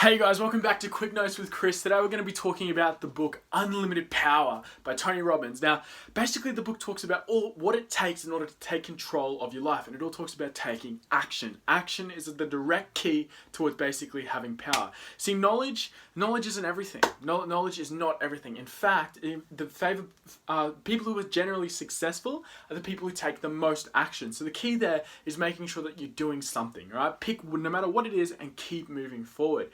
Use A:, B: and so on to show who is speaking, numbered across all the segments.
A: Hey guys, welcome back to Quick Notes with Chris. Today we're going to be talking about the book Unlimited Power by Tony Robbins. Now, basically the book talks about what it takes in order to take control of your life, and it all talks about taking action. Action is the direct key towards basically having power. See, knowledge isn't everything. Knowledge is not everything. In fact, people who are generally successful are the people who take the most action. So the key there is making sure that you're doing something, right? Pick no matter what it is and keep moving forward.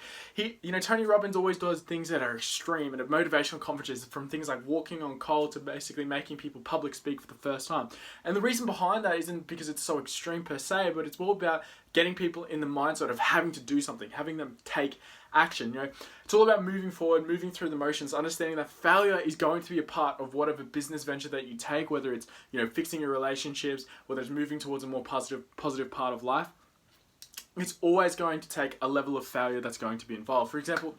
A: Tony Robbins always does things that are extreme and at motivational conferences, from things like walking on coal to basically making people public speak for the first time. And the reason behind that isn't because it's so extreme per se, but it's all about getting people in the mindset of having to do something, having them take action. It's all about moving forward, moving through the motions, understanding that failure is going to be a part of whatever business venture that you take, whether it's fixing your relationships, whether it's moving towards a more positive part of life. It's always going to take a level of failure that's going to be involved. For example,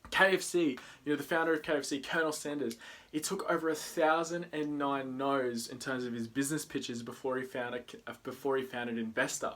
A: KFC, the founder of KFC, Colonel Sanders, it took over 1,009 no's in terms of his business pitches before he found an investor.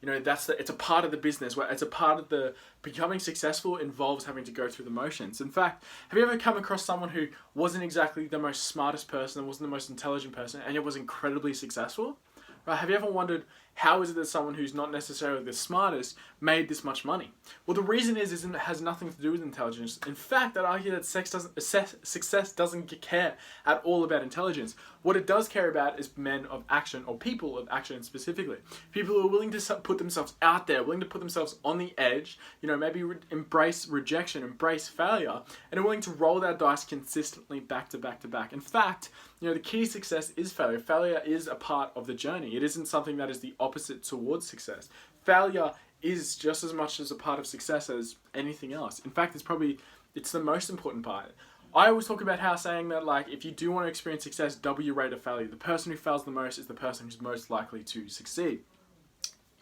A: It's a part of the business, where it's a part of the becoming successful involves having to go through the motions. In fact, have you ever come across someone who wasn't exactly the most smartest person, wasn't the most intelligent person, and it was incredibly successful? Right? Have you ever wondered how is it that someone who's not necessarily the smartest made this much money? Well, the reason is it has nothing to do with intelligence. In fact, I'd argue that success doesn't care at all about intelligence. What it does care about is men of action, or people of action specifically. People who are willing to put themselves out there, willing to put themselves on the edge, maybe embrace rejection, embrace failure, and are willing to roll their dice consistently back to back to back. In fact, the key to success is failure. Failure is a part of the journey. It isn't something that is the opposite towards success. Failure is just as much as a part of success as anything else. In fact, it's the most important part. I always talk about how saying that, if you do want to experience success, double your rate of failure. The person who fails the most is the person who's most likely to succeed.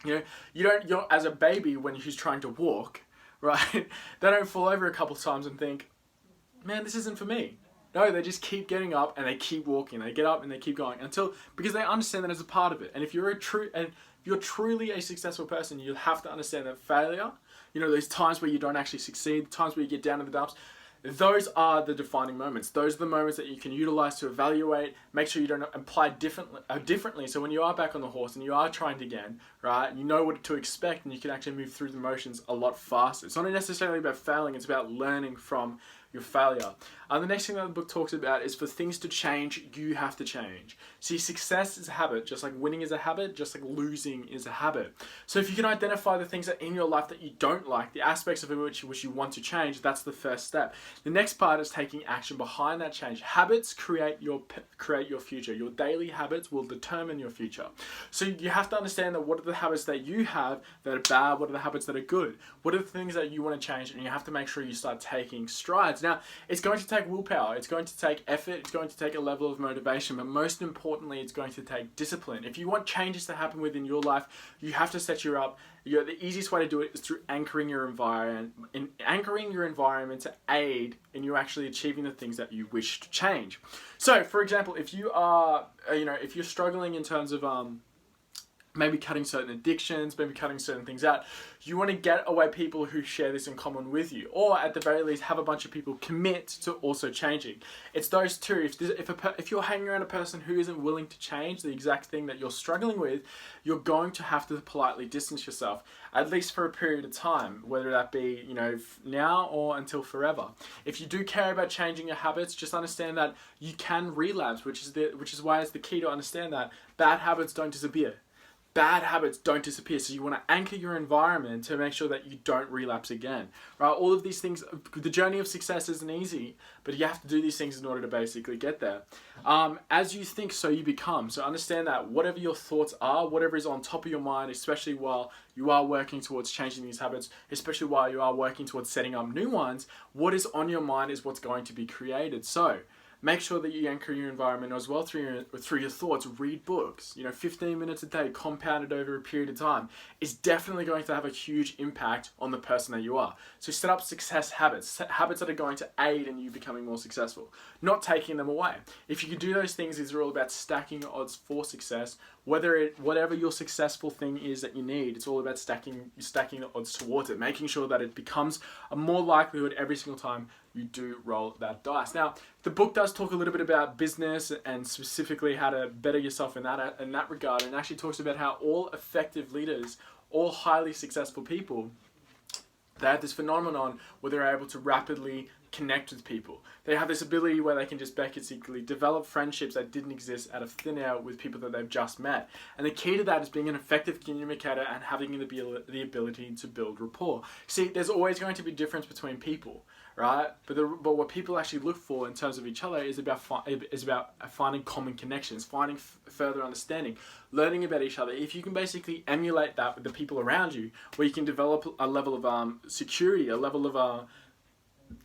A: You're as a baby when you're trying to walk, right? They don't fall over a couple of times and think, man, this isn't for me. No, they just keep getting up and they keep walking. They get up and they keep going because they understand that as a part of it. And if you're truly a successful person, you have to understand that failure, those times where you don't actually succeed, times where you get down in the dumps, those are the defining moments. Those are the moments that you can utilize to evaluate, make sure you don't apply differently. So when you are back on the horse and you are trying again, right, you know what to expect and you can actually move through the motions a lot faster. It's not necessarily about failing, it's about learning from your failure. The next thing that the book talks about is for things to change, you have to change. See, success is a habit, just like winning is a habit, just like losing is a habit. So if you can identify the things that in your life that you don't like, the aspects of it which you want to change, that's the first step. The next part is taking action behind that change. Habits create your future. Your daily habits will determine your future. So you have to understand that what are the habits that you have that are bad, what are the habits that are good, what are the things that you want to change, and you have to make sure you start taking strides. Now, it's going to take willpower, it's going to take effort, it's going to take a level of motivation, but most importantly, it's going to take discipline. If you want changes to happen within your life, you have to set you up. The easiest way to do it is through anchoring your environment to aid in you actually achieving the things that you wish to change. So, for example, if you are, if you're struggling in terms of maybe cutting certain addictions, maybe cutting certain things out, you want to get away people who share this in common with you, or at the very least have a bunch of people commit to also changing. It's those two. If you're hanging around a person who isn't willing to change the exact thing that you're struggling with, you're going to have to politely distance yourself, at least for a period of time, whether that be now or until forever. If you do care about changing your habits, just understand that you can relapse, which is why it's the key to understand that bad habits don't disappear. Bad habits don't disappear, so you want to anchor your environment to make sure that you don't relapse again. Right? All of these things, the journey of success isn't easy, but you have to do these things in order to basically get there. As you think, so you become. So understand that whatever your thoughts are, whatever is on top of your mind, especially while you are working towards changing these habits, especially while you are working towards setting up new ones, what is on your mind is what's going to be created. So make sure that you anchor your environment as well through your thoughts. Read books. 15 minutes a day compounded over a period of time is definitely going to have a huge impact on the person that you are. So set up success habits that are going to aid in you becoming more successful, not taking them away. If you can do those things, these are all about stacking your odds for success whatever your successful thing is that you need, it's all about stacking the odds towards it, making sure that it becomes a more likelihood every single time you do roll that dice. Now, the book does talk a little bit about business and specifically how to better yourself in that regard, and actually talks about how all effective leaders, all highly successful people, they have this phenomenon where they're able to rapidly connect with people. They have this ability where they can just basically develop friendships that didn't exist out of thin air with people that they've just met. And the key to that is being an effective communicator and having the ability to build rapport. See, there's always going to be a difference between people, right? But what people actually look for in terms of each other is about finding common connections, finding further understanding, learning about each other. If you can basically emulate that with the people around you, where you can develop a level of security, a level of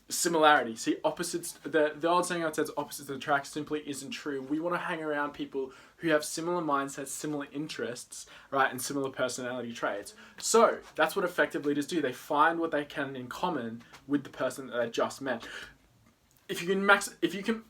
A: similarity. See, opposites, the old saying that says opposites attract simply isn't true. We want to hang around people who have similar mindsets, similar interests, right, and similar personality traits. So that's what effective leaders do. They find what they can in common with the person that they just met. If you can,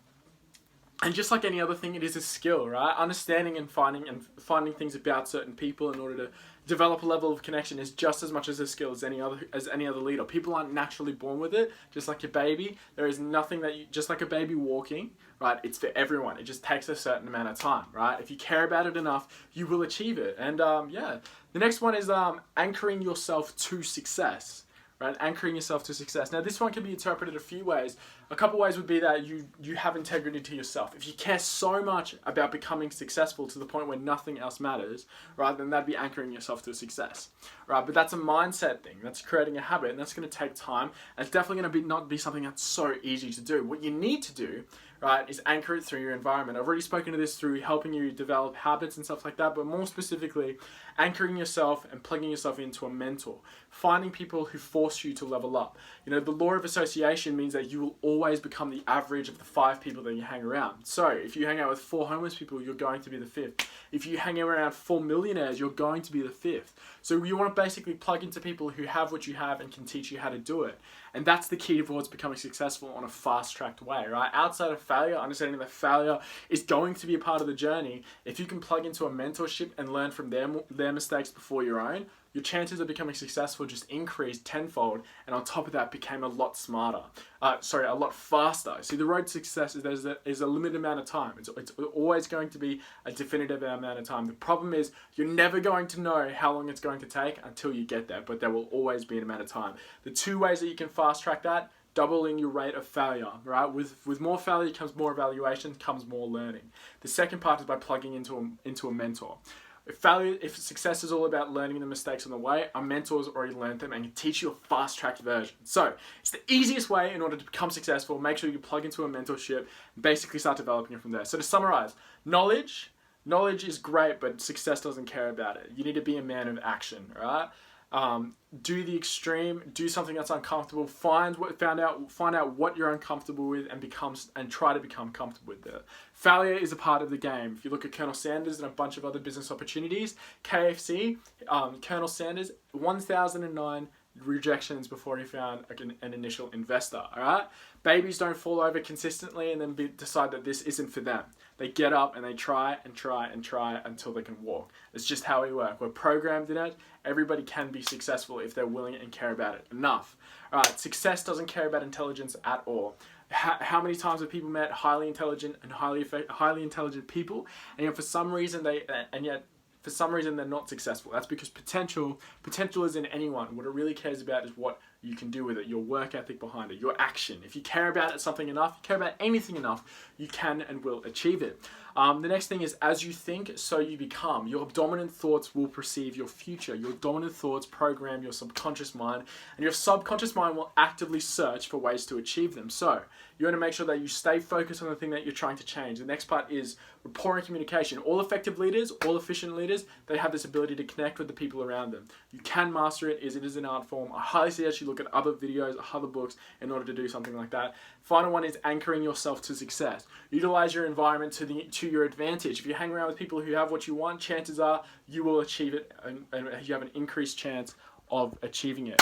A: and just like any other thing, it is a skill, right? Understanding and finding things about certain people in order to develop a level of connection is just as much as a skill as any other leader. People aren't naturally born with it. Just like a baby, there is nothing just like a baby walking, right? It's for everyone. It just takes a certain amount of time, right? If you care about it enough, you will achieve it. And the next one is anchoring yourself to success. Right? Anchoring yourself to success. Now, this one can be interpreted a few ways. A couple ways would be that you have integrity to yourself. If you care so much about becoming successful to the point where nothing else matters, right, then that'd be anchoring yourself to success, right? But that's a mindset thing. That's creating a habit, and that's going to take time. And it's definitely going to not be something that's so easy to do. What you need to do, right, is anchor it through your environment. I've already spoken to this through helping you develop habits and stuff like that, but more specifically, anchoring yourself and plugging yourself into a mentor. Finding people who force you to level up. You know, the law of association means that you will always become the average of the 5 people that you hang around. So if you hang out with 4 homeless people, you're going to be the 5th. If you hang around 4 millionaires, you're going to be the 5th. So you want to basically plug into people who have what you have and can teach you how to do it. And that's the key towards becoming successful on a fast-tracked way, right? Outside of failure, understanding that failure is going to be a part of the journey, if you can plug into a mentorship and learn from their mistakes before your own, your chances of becoming successful just increased tenfold, and on top of that became a lot a lot faster. See, the road to success is a limited amount of time. It's always going to be a definitive amount of time. The problem is you're never going to know how long it's going to take until you get there, but there will always be an amount of time. The 2 ways that you can fast track that: doubling your rate of failure, right? With more failure comes more evaluation, comes more learning. The second part is by plugging into a mentor. If success is all about learning the mistakes on the way, our mentors already learned them and can teach you a fast-tracked version. So it's the easiest way in order to become successful. Make sure you plug into a mentorship and basically start developing it from there. So to summarize, knowledge is great, but success doesn't care about it. You need to be a man of action, right? Do the extreme, do something that's uncomfortable, find out what you're uncomfortable with and try to become comfortable with it. Failure is a part of the game. If you look at Colonel Sanders and a bunch of other business opportunities, KFC, Colonel Sanders, 1,009 rejections before he found an initial investor, all right? Babies don't fall over consistently and then decide that this isn't for them. They get up and they try and try and try until they can walk. It's just how we work. We're programmed in it. Everybody can be successful if they're willing and care about it enough. All right, success doesn't care about intelligence at all. How many times have people met highly intelligent and highly intelligent people, and yet for some reason they're not successful? That's because potential is in anyone. What it really cares about is what you can do with it, your work ethic behind it, your action. If you care about something enough, you care about anything enough, you can and will achieve it. The next thing is, as you think, so you become. Your dominant thoughts will perceive your future. Your dominant thoughts program your subconscious mind, and your subconscious mind will actively search for ways to achieve them. So you want to make sure that you stay focused on the thing that you're trying to change. The next part is rapport and communication. All effective leaders, all efficient leaders, they have this ability to connect with the people around them. You can master it. It is an art form. I highly suggest you look at other videos, other books in order to do something like that. Final one is anchoring yourself to success. Utilize your environment to your advantage. If you hang around with people who have what you want, chances are you will achieve it and you have an increased chance of achieving it.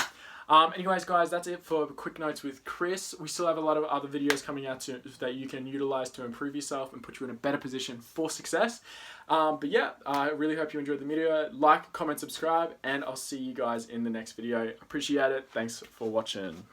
A: Anyways, guys, that's it for quick notes with Chris. We still have a lot of other videos coming out that you can utilize to improve yourself and put you in a better position for success. But yeah, I really hope you enjoyed the video. Like, comment, subscribe, and I'll see you guys in the next video. Appreciate it. Thanks for watching.